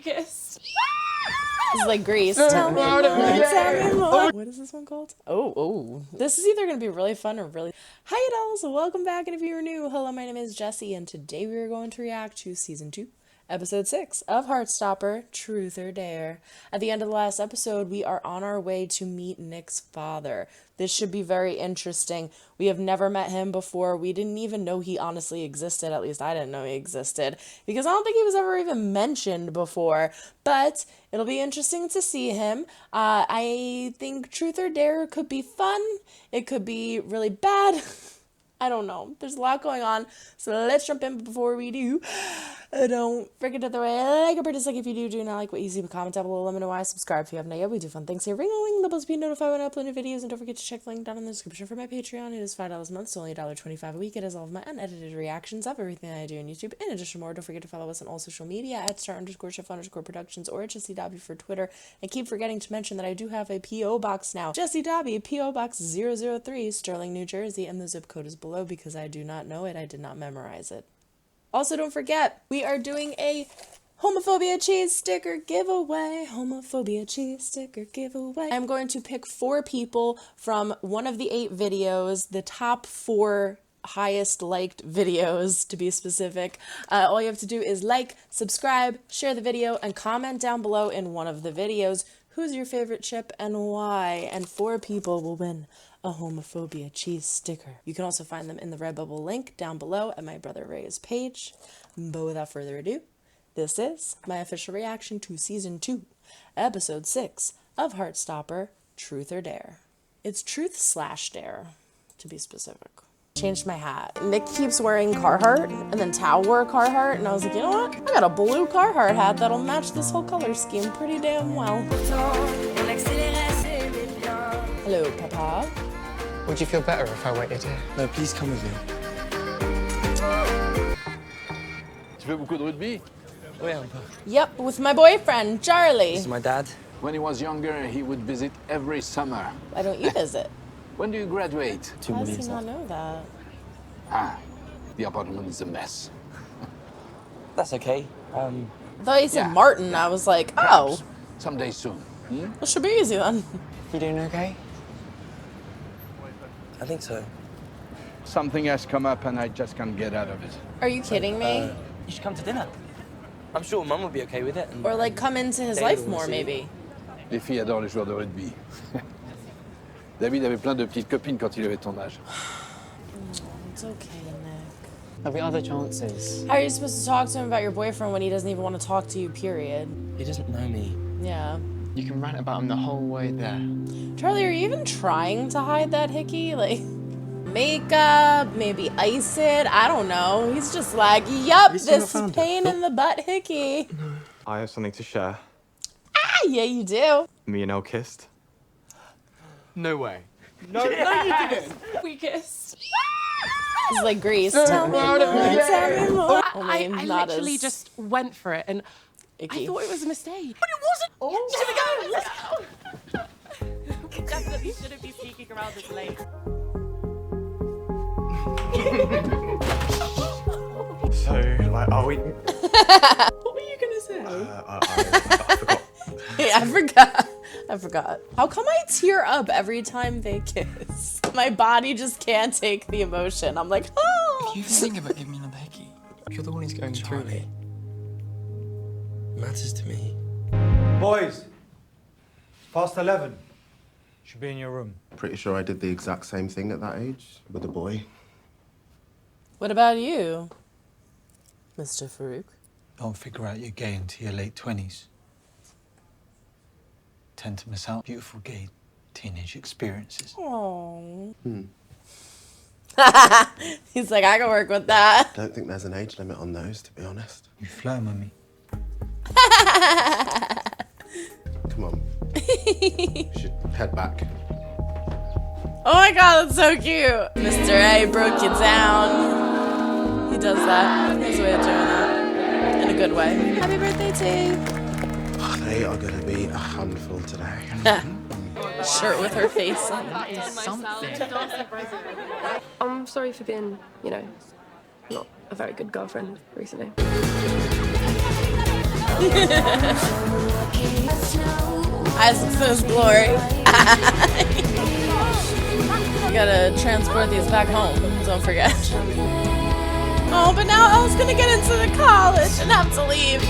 Weakest. It's like Grease. Tell me more, tell me more. What is this one called? Oh. This is either going to be really fun or really... Hi, dolls. Welcome back. And if you're new, hello, my name is Jessie. And today we are going to react to Season 2, Episode 6 of Heartstopper, Truth or Dare. At the end of the last episode, we are on our way to meet Nick's father. This should be very interesting. We have never met him before. We didn't even know he honestly existed. At least I didn't know he existed, because I don't think he was ever even mentioned before. But it'll be interesting to see him. I think Truth or Dare could be fun. It could be really bad. I don't know. There's a lot going on. So let's jump in. But before we do, don't forget to throw a like or dislike if you do not like what you see. But comment down below. Let me know why. Subscribe if you have not yet. We do fun things here. Ring a ling, the bells to be notified when I upload new videos. And don't forget to check the link down in the description for my Patreon. It is $5 a month, so only $1.25 a week. It has all of my unedited reactions of everything that I do on YouTube. In addition to more, don't forget to follow us on all social media at @star_chef_productions or at Jessie Dobbie for Twitter. And keep forgetting to mention that I do have a P.O. box now. Jessie Dobbie, P.O. Box 003, Stirling, New Jersey. And the zip code is below because I do not know it. I did not memorize it. Also, don't forget, we are doing a Homophobia Cheese sticker giveaway. Homophobia Cheese sticker giveaway. I'm going to pick 4 people from one of the 8 videos, the top 4 highest liked videos to be specific. All you have to do is like, subscribe, share the video, and comment down below in one of the videos who's your favorite chip and why. And 4 people will win a Homophobia Cheese sticker. You can also find them in the Redbubble link down below at my brother Ray's page. But without further ado, this is my official reaction to Season 2, Episode 6 of Heartstopper, Truth or Dare. It's Truth/Dare, to be specific. Changed my hat. Nick keeps wearing Carhartt, and then Tao wore Carhartt, and I was like, you know what? I got a blue Carhartt hat that'll match this whole color scheme pretty damn well. Hello, Papa. Would you feel better if I waited here? No, please come with me. Tu fais beaucoup de rugby? Oui, un peu. Yep, with my boyfriend, Charlie. This is my dad. When he was younger, he would visit every summer. Why don't you visit? When do you graduate? 2 How does million he not know that? Ah, the apartment is a mess. That's okay. I thought he said Yeah, Martin. yeah. I was like, oh, Someday soon. it should be easy then. You doing okay? I think so. Something has come up and I just can't get out of it. Are you kidding me? You should come to dinner. I'm sure Mum would be okay with it. And Or like come into his David life will more, see. maybe. Les filles adorent les joueurs de rugby. David avait plein de petites copines quand il avait ton âge. It's okay, Nick. There'll be other chances. How are you supposed to talk to him about your boyfriend when he doesn't even want to talk to you, period? he doesn't know me. Yeah. You can rant about him the whole way there. Charlie, are you even trying to hide that hickey? Like, makeup, maybe ice it, I don't know. He's just like, yup, this pain in the butt hickey. I have something to share. Ah, yeah, you do. Me and Elle kissed. No way. No, you didn't. Weakest. It's like Grease. Tell me more, tell me more. I Only not literally as just went for it, and icky. I thought it was a mistake. But it wasn't. Oh, let's go. We definitely shouldn't be sneaking around this late. So, like, are we... What were you gonna say? I forgot. Yeah, I forgot. How come I tear up every time they kiss? My body just can't take the emotion. I'm like, oh. You think about giving me another hickey. You're the one who's going through it. Matters to me. Boys, past 11. Should be in your room. Pretty sure I did the exact same thing at that age with a boy. What about you, Mr. Farouk? Don't figure out you're gay into your late 20s. Tend to miss out beautiful gay teenage experiences. Oh. He's like, I can work with that. Don't think there's an age limit on those, to be honest. You flow, mummy. Come on. We should head back. Oh my god, that's so cute. Mr. A broke you down. He does that. He has a way of doing that. In a good way. Happy birthday to you. They are going to be a handful today. Shirt with her face on. I'm sorry for being, you know, not a very good girlfriend recently. Isaac's in his glory. You gotta transport these back home, don't forget. Oh, but now Elle's gonna get into the college and have to leave.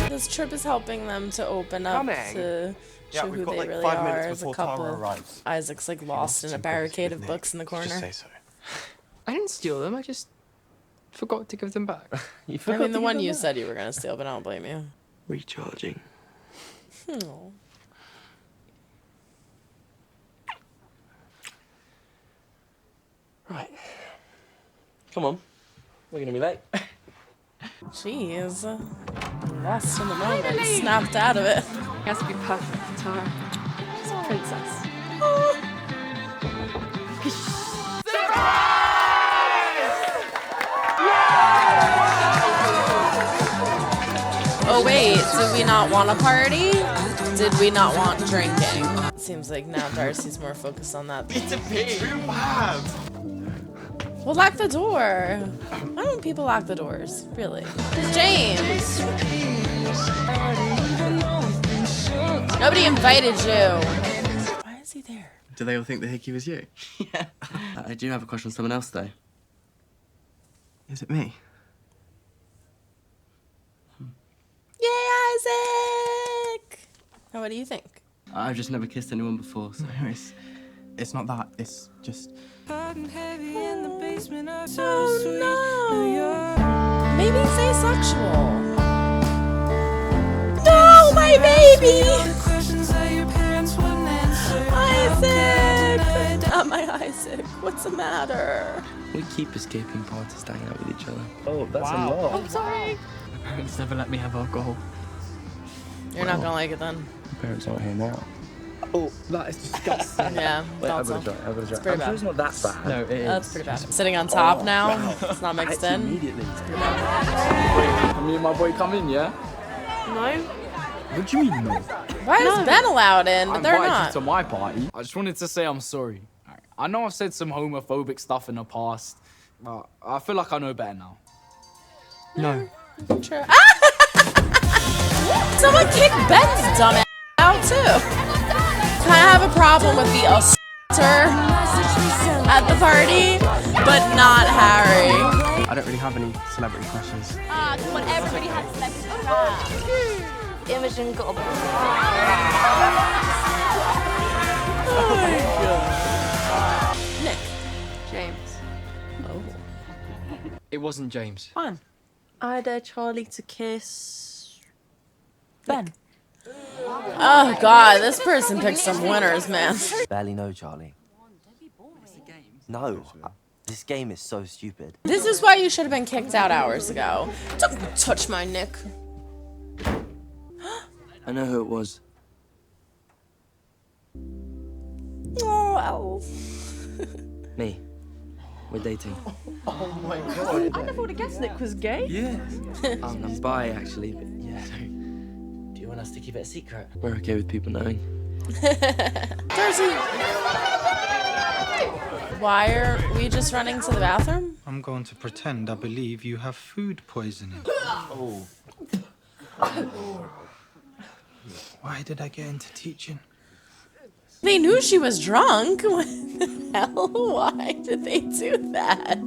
This trip is helping them to open up to show who they really are as a couple. Isaac's like lost in a barricade of books in the corner. Just say so. I didn't steal them, I just forgot to give them back. I mean, the one you said you were gonna steal, but I don't blame you. Recharging. Oh. Right. Come on. We're gonna be late. Jeez. Lost in the moment. Snapped out of it. He has to be perfect for Tara. She's a princess. Oh wait, did we not want a party? Did we not want drinking? Seems like now Darcy's more focused on that. It's a pig. Too bad. Well, lock the door. Why don't people lock the doors? Really? It's James. Nobody invited you. Why is he there? Do they all think that Hickey was you? Yeah. I do have a question on someone else, though. Is it me? Yay, Isaac! Now, what do you think? I've just never kissed anyone before, so... It's not that, it's just... Oh no! Maybe it's asexual. No, my baby! Isaac! Not my Isaac. What's the matter? We keep escaping parties to hang out with each other. Oh, that's a lot. I'm sorry. My parents never let me have alcohol. You're not gonna like it then. My parents aren't here now. Oh, that is disgusting. Yeah, Wait, I've thought got to so. try. I've got to try. It's pretty bad. It's not that bad. No, it is. That's pretty bad. Sitting on top now. It's not mixed in. Immediately. Me and my boy come in, yeah? No. What do you mean, no? Why is Ben allowed in, but they're invited not? you to my party. I just wanted to say I'm sorry. I know I've said some homophobic stuff in the past, but I feel like I know better now. No. True. Someone kicked Ben's dumb ass out too. Kind of have a problem with the assaulter at the party, but not Harry. I don't really have any celebrity crushes. Ah, come on, everybody has celebrity crush. Imogen got a... Oh my god. Nick. James. Oh. It wasn't James. Fine. I dare Charlie to kiss Ben. Oh god, this person picked some winners, man. Barely know Charlie. No, this game is so stupid. This is why you should have been kicked out hours ago. Don't touch my Nick. I know who it was. Oh, Elf. Me. We're dating. Oh my god. I never would have guessed Nick was gay. Yeah. I'm bi, actually, but yeah. Do you want us to keep it a secret? We're okay with people knowing. Darcy! Why are we just running to the bathroom? I'm going to pretend I believe you have food poisoning. Oh. Why did I get into teaching? They knew she was drunk. What the hell? Why did they do that?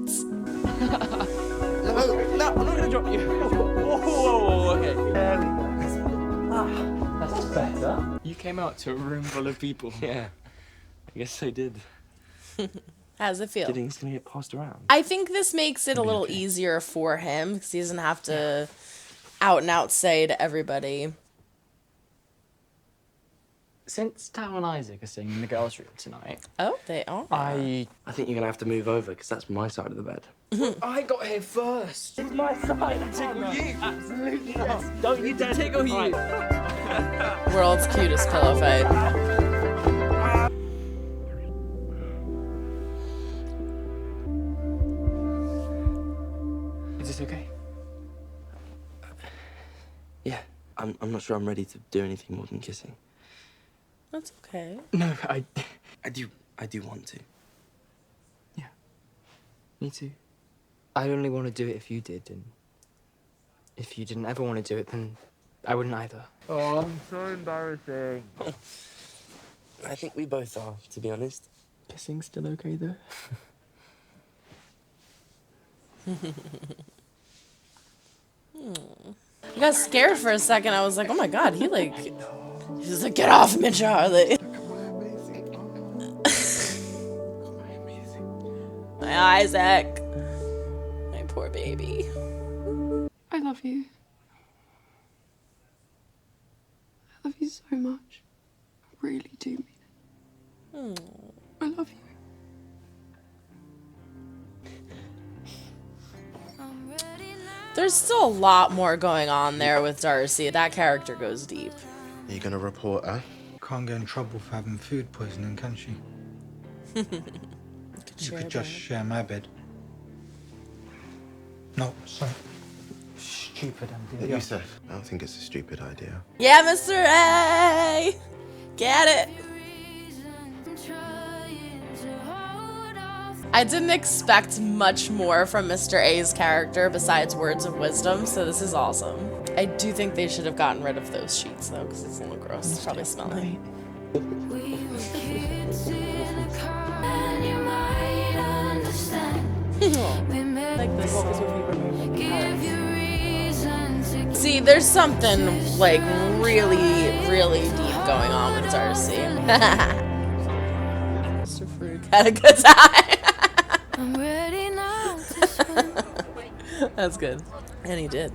No, I'm not gonna drop you. Whoa, okay. There we go. That's better. You came out to a room full of people. Yeah. I guess I did. How does it feel? Do you think it's gonna get passed around? I think this makes it a little easier for him because he doesn't have to out and out say to everybody. Since Tao and Isaac are staying in the girls' room tonight, Oh, they are. I think you're gonna have to move over because that's my side of the bed. I got here first. It's my side. Tickle you. Absolutely not. Don't you dare tickle you. World's cutest pillow fight. Is this okay? Yeah. I'm not sure I'm ready to do anything more than kissing. That's okay. No, I do want to. Me too. I'd only want to do it if you did, and If you didn't ever want to do it, then I wouldn't either. Oh, I'm so embarrassing. I think we both are, to be honest. Kissing's still okay, though? I got scared for a second. I was like, oh my god, he's like, get off me, Charlie. My Isaac. My poor baby. I love you. I love you so much. I really do mean it. I love you. There's still a lot more going on there with Darcy. That character goes deep. Are you gonna report her? Can't get in trouble for having food poisoning, can she? You could just share my bed. No, sorry. Stupid idea. Yusuf, I don't think it's a stupid idea. Yeah, Mr. A! Get it! I didn't expect much more from Mr. A's character besides words of wisdom, so this is awesome. I do think they should have gotten rid of those sheets, though, because it's a little gross. It's probably smelly. Like this. See, there's something, like, really, really deep going on with Darcy. Mr. Farouk had a good time. I'm ready now. That's good. And he did.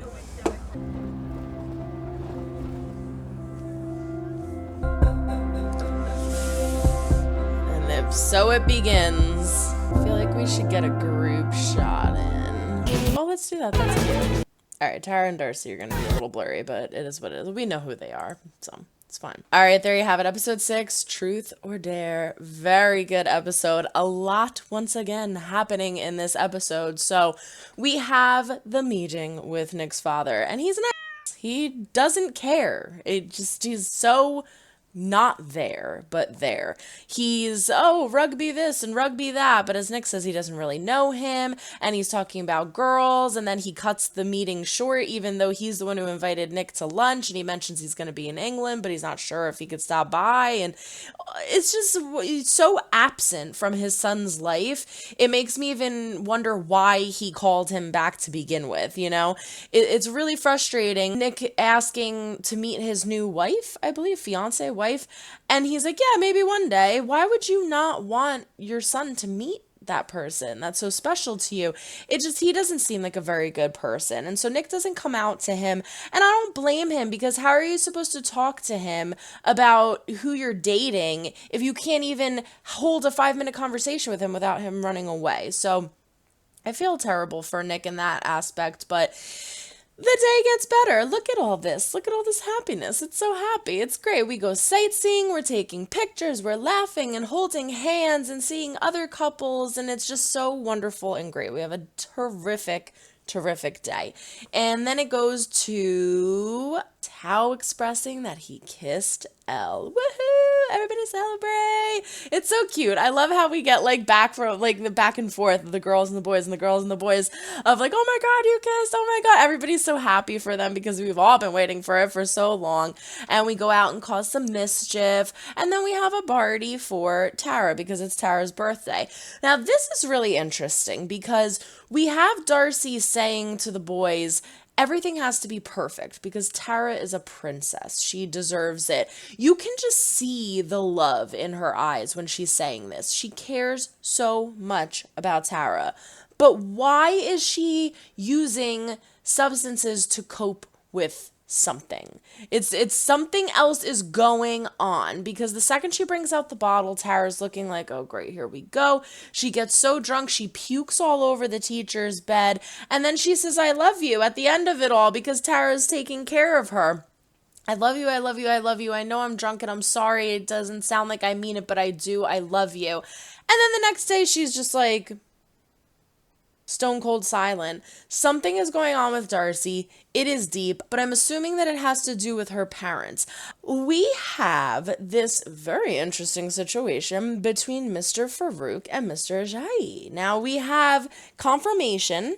And if so it begins. I feel like we should get a group shot in. Oh, let's do that. That's cute. Alright, Tara and Darcy are going to be a little blurry, but it is what it is. We know who they are, so it's fine. Alright, there you have it. Episode 6, Truth or Dare. Very good episode. A lot, once again, happening in this episode. So, we have the meeting with Nick's father, and he's an ass. He doesn't care. He's so not there, but there. He's, oh, rugby this and rugby that, but as Nick says, he doesn't really know him, and he's talking about girls, and then he cuts the meeting short, even though he's the one who invited Nick to lunch, and he mentions he's going to be in England, but he's not sure if he could stop by, and it's just so absent from his son's life. It makes me even wonder why he called him back to begin with, you know? It's really frustrating. Nick asking to meet his new wife, I believe, fiance, wife, and he's like, yeah, maybe one day. Why would you not want your son to meet that person that's so special to you? He doesn't seem like a very good person, and so Nick doesn't come out to him, and I don't blame him, because how are you supposed to talk to him about who you're dating if you can't even hold a 5-minute conversation with him without him running away? So I feel terrible for Nick in that aspect, but the day gets better. Look at all this. Look at all this happiness. It's so happy. It's great. We go sightseeing, we're taking pictures, we're laughing and holding hands and seeing other couples, and it's just so wonderful and great. We have a terrific day. And then it goes to Tao expressing that he kissed Elle. Woohoo! Everybody celebrate! It's so cute. I love how we get like the back and forth of the girls and the boys and the girls and the boys of like, oh my god, you kissed! Oh my god! Everybody's so happy for them because we've all been waiting for it for so long. And we go out and cause some mischief. And then we have a party for Tara because it's Tara's birthday. Now this is really interesting because we have Darcy saying to the boys, everything has to be perfect because Tara is a princess. She deserves it. You can just see the love in her eyes when she's saying this. She cares so much about Tara. But why is she using substances to cope with something? It's something else is going on, because the second she brings out the bottle, Tara's looking like, oh great, here we go. She gets so drunk she pukes all over the teacher's bed, and then she says I love you at the end of it all because Tara's taking care of her. I love you, I love you, I love you. I know I'm drunk and I'm sorry. It doesn't sound like I mean it, but I do. I love you. And then the next day she's just like stone cold silent. Something is going on with Darcy. It is deep, but I'm assuming that it has to do with her parents. We have this very interesting situation between Mr. Farouk and Mr. Ajayi. Now we have confirmation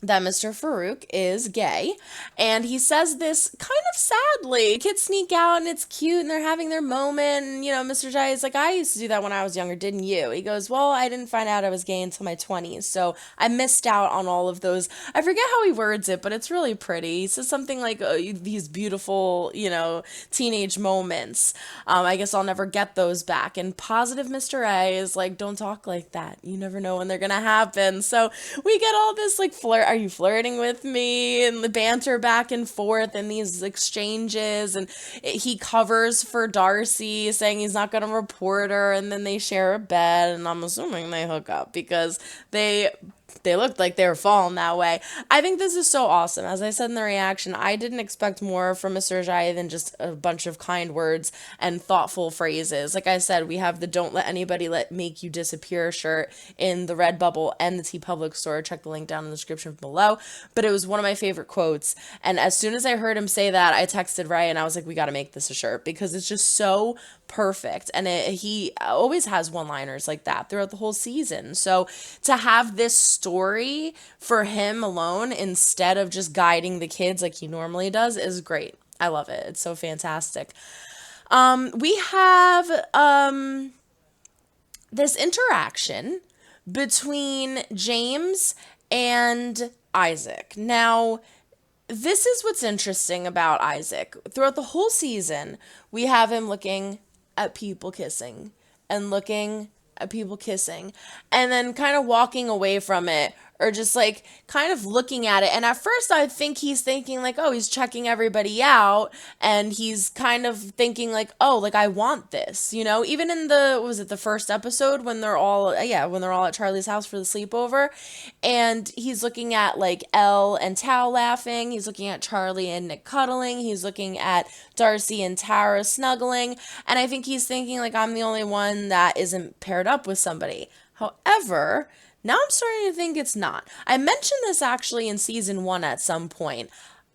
that Mr. Farouk is gay, and he says this kind of sadly. Kids sneak out and it's cute and they're having their moment, and Mr. Jai is like, I used to do that when I was younger, didn't you? He goes, well, I didn't find out I was gay until my 20s, so I missed out on all of those. I forget how he words it, but it's really pretty. He says something like, these beautiful, teenage moments. I guess I'll never get those back. And positive Mr. A is like, don't talk like that. You never know when they're gonna happen. So we get all this like flirt. Are you flirting with me? And the banter back and forth and these exchanges. And he covers for Darcy, saying he's not going to report her. And then they share a bed. And I'm assuming they hook up because they looked like they were falling that way. I think this is so awesome. As I said in the reaction, I didn't expect more from Mr. Jai than just a bunch of kind words and thoughtful phrases. Like I said, we have the "Don't let anybody make you disappear" shirt in the Redbubble and the TeePublic store. Check the link down in the description below. But it was one of my favorite quotes. And as soon as I heard him say that, I texted Ray and I was like, we got to make this a shirt because it's just so perfect. And he always has one-liners like that throughout the whole season. So to have this story for him alone instead of just guiding the kids like he normally does is great. I love it. It's so fantastic. We have this interaction between James and Isaac. Now, this is what's interesting about Isaac. Throughout the whole season, we have him looking at people kissing and looking at people kissing and then kind of walking away from it or just like kind of looking at it. And at first I think he's thinking like, oh, he's checking everybody out. And he's kind of thinking like, oh, like I want this, even in the first episode when they're all at Charlie's house for the sleepover and he's looking at like Elle and Tao laughing. He's looking at Charlie and Nick cuddling. He's looking at Darcy and Tara snuggling. And I think he's thinking like, I'm the only one that isn't paired up with somebody. However, now I'm starting to think it's not. I mentioned this actually in season 1 at some point.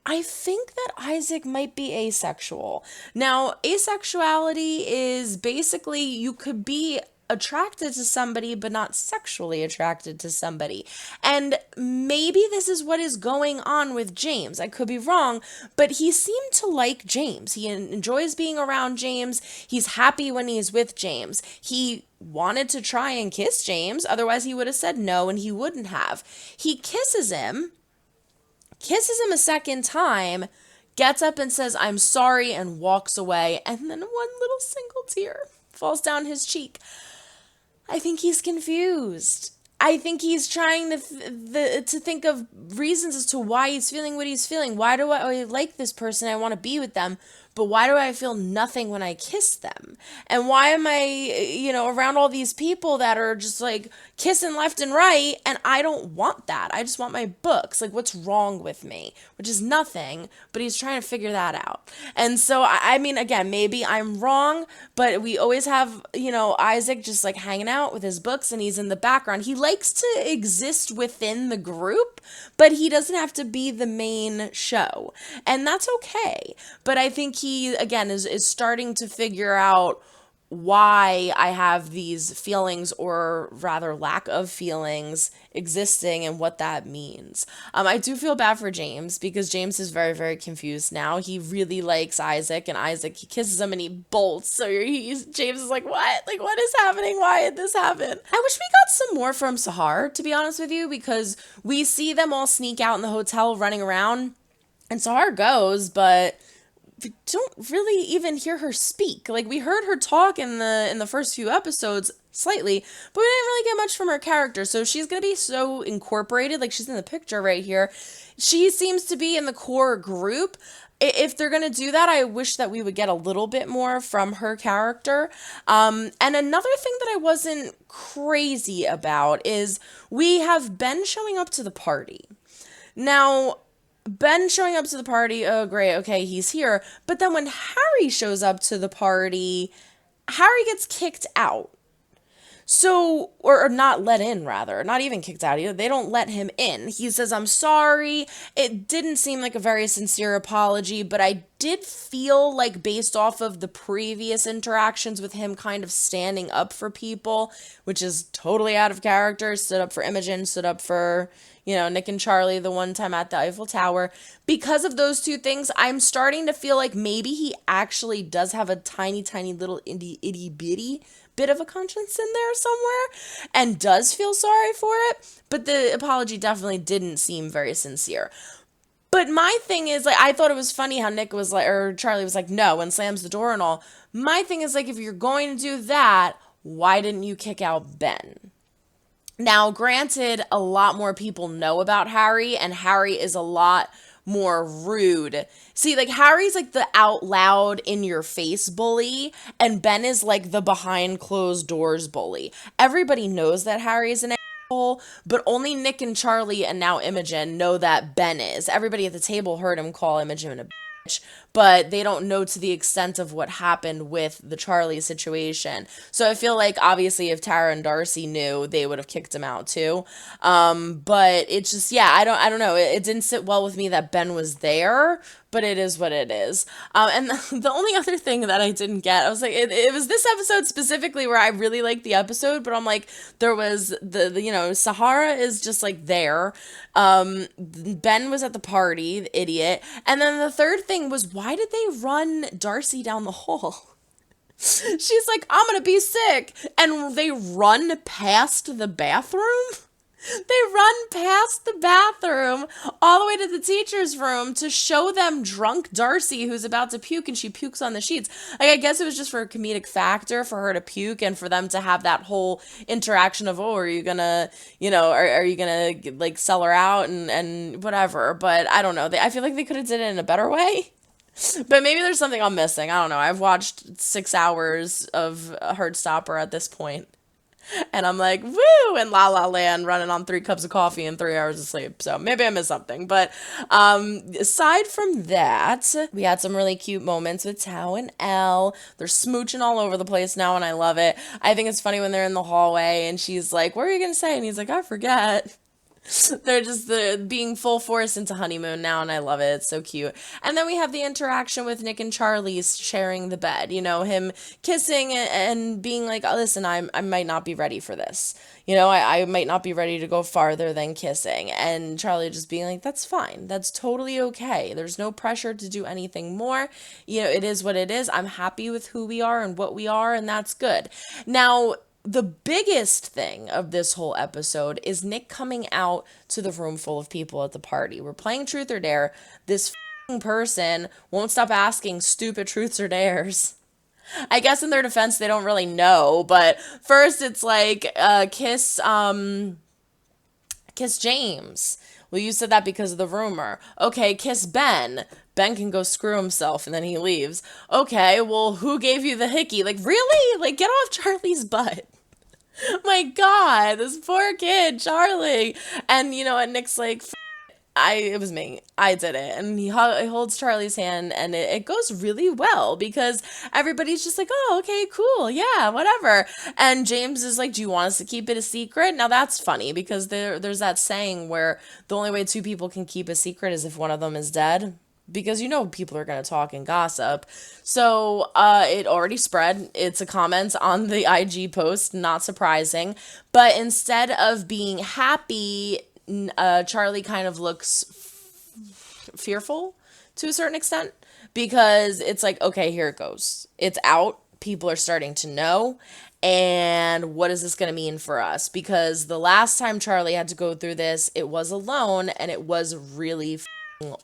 I think that Isaac might be asexual. Now, asexuality is basically you could be attracted to somebody but not sexually attracted to somebody. And maybe this is what is going on with James. I could be wrong, but he seemed to like James. He enjoys being around James. He's happy when he's with James. He wanted to try and kiss James, otherwise he would have said no and he wouldn't have. He kisses him a second time, gets up and says, I'm sorry, and walks away, and then one little single tear falls down his cheek. I think he's confused. I think he's trying to think of reasons as to why he's feeling what he's feeling. Why do I like this person? I want to be with them. But why do I feel nothing when I kiss them? And why am I, around all these people that are just like kissing left and right and I don't want that. I just want my books. Like, what's wrong with me? Which is nothing, but he's trying to figure that out. And so, I mean, again, maybe I'm wrong, but we always have, Isaac just like hanging out with his books and he's in the background. He likes to exist within the group, but he doesn't have to be the main show. And that's okay. But I think he, again, is starting to figure out why I have these feelings, or rather lack of feelings, existing and what that means. I do feel bad for James because James is very, very confused now. He really likes Isaac, and Isaac, he kisses him and he bolts. So James is like, what? Like, what is happening? Why did this happen? I wish we got some more from Sahar, to be honest with you, because we see them all sneak out in the hotel running around, and Sahar goes, but we don't really even hear her speak. Like, we heard her talk in the first few episodes slightly, but we didn't really get much from her character. So she's gonna be so incorporated, like she's in the picture right here. She seems to be in the core group. If they're gonna do that, I wish that we would get a little bit more from her character. And another thing that I wasn't crazy about is we have Ben showing up to the party. Now, Ben showing up to the party, oh great, okay, he's here. But then when Harry shows up to the party, Harry gets kicked out. So, or not let in, rather. Not even kicked out. They don't let him in. He says, I'm sorry. It didn't seem like a very sincere apology, but I did feel like, based off of the previous interactions with him kind of standing up for people, which is totally out of character, stood up for Imogen, stood up for, you know, Nick and Charlie the one time at the Eiffel Tower. Because of those two things, I'm starting to feel like maybe he actually does have a tiny, tiny little itty bitty bit of a conscience in there somewhere and does feel sorry for it. But the apology definitely didn't seem very sincere. But my thing is, like, I thought it was funny how Nick was like, or Charlie was like, no, and slams the door and all. My thing is, like, if you're going to do that, why didn't you kick out Ben? Now, granted, a lot more people know about Harry, and Harry is a lot more rude. See, like, Harry's like the out loud in your face bully, and Ben is like the behind closed doors bully. Everybody knows that Harry's an asshole, but only Nick and Charlie and now Imogen know that Ben is. Everybody at the table heard him call Imogen a bitch, but they don't know to the extent of what happened with the Charlie situation. So I feel like obviously if Tara and Darcy knew, they would have kicked him out too. But it's just, yeah, I don't know. It didn't sit well with me that Ben was there, but it is what it is. And the only other thing that I didn't get, I was like, it was this episode specifically where I really liked the episode, but I'm like, there was the you know, Sahara is just like there. Ben was at the party, the idiot. And then the third thing was, why did they run Darcy down the hall? She's like, I'm gonna be sick. And they run past the bathroom? They run past the bathroom all the way to the teacher's room to show them drunk Darcy who's about to puke, and she pukes on the sheets. Like, I guess it was just for a comedic factor for her to puke and for them to have that whole interaction of, oh, are you gonna, you know, are you gonna like sell her out and whatever. But I don't know. I feel like they could have did it in a better way. But maybe there's something I'm missing. I don't know. I've watched 6 hours of Heartstopper at this point. And I'm like, woo, and La La Land running on 3 cups of coffee and 3 hours of sleep. So maybe I missed something. But aside from that, we had some really cute moments with Tao and Elle. They're smooching all over the place now, and I love it. I think it's funny when they're in the hallway, and she's like, what are you going to say? And he's like, I forget. They're just being full force into honeymoon now, and I love it. It's so cute. And then we have the interaction with Nick and Charlie sharing the bed. You know, him kissing and being like, oh, listen, I might not be ready for this. You know, I might not be ready to go farther than kissing. And Charlie just being like, that's fine. That's totally okay. There's no pressure to do anything more. You know, it is what it is. I'm happy with who we are and what we are, and that's good. Now, the biggest thing of this whole episode is Nick coming out to the room full of people at the party. We're playing Truth or Dare. This person won't stop asking stupid truths or dares. I guess in their defense, they don't really know. But first, it's like, kiss James. Well, you said that because of the rumor. Okay, kiss Ben. Ben can go screw himself, and then he leaves. Okay, well, who gave you the hickey? Like, really? Like, get off Charlie's butt. My God, this poor kid, Charlie. And, you know, and Nick's like, it was me. I did it. And he holds Charlie's hand, and it goes really well because everybody's just like, oh, okay, cool. Yeah, whatever. And James is like, do you want us to keep it a secret? Now that's funny because there's that saying where the only way 2 people can keep a secret is if one of them is dead. Because you know people are going to talk and gossip. So it already spread. It's a comment on the IG post, not surprising. But instead of being happy, Charlie kind of looks fearful to a certain extent. Because it's like, okay, here it goes. It's out. People are starting to know. And what is this going to mean for us? Because the last time Charlie had to go through this, it was alone. And it was really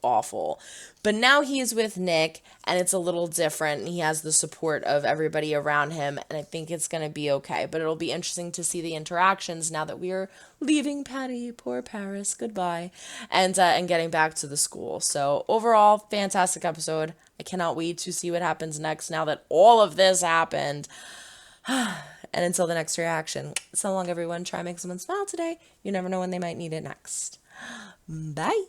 awful. But now he's with Nick, and it's a little different. He has the support of everybody around him, and I think it's going to be okay. But it'll be interesting to see the interactions now that we are leaving Patty, poor Paris, goodbye, and getting back to the school. So overall, fantastic episode. I cannot wait to see what happens next now that all of this happened. And until the next reaction, so long, everyone. Try and make someone smile today. You never know when they might need it next. Bye.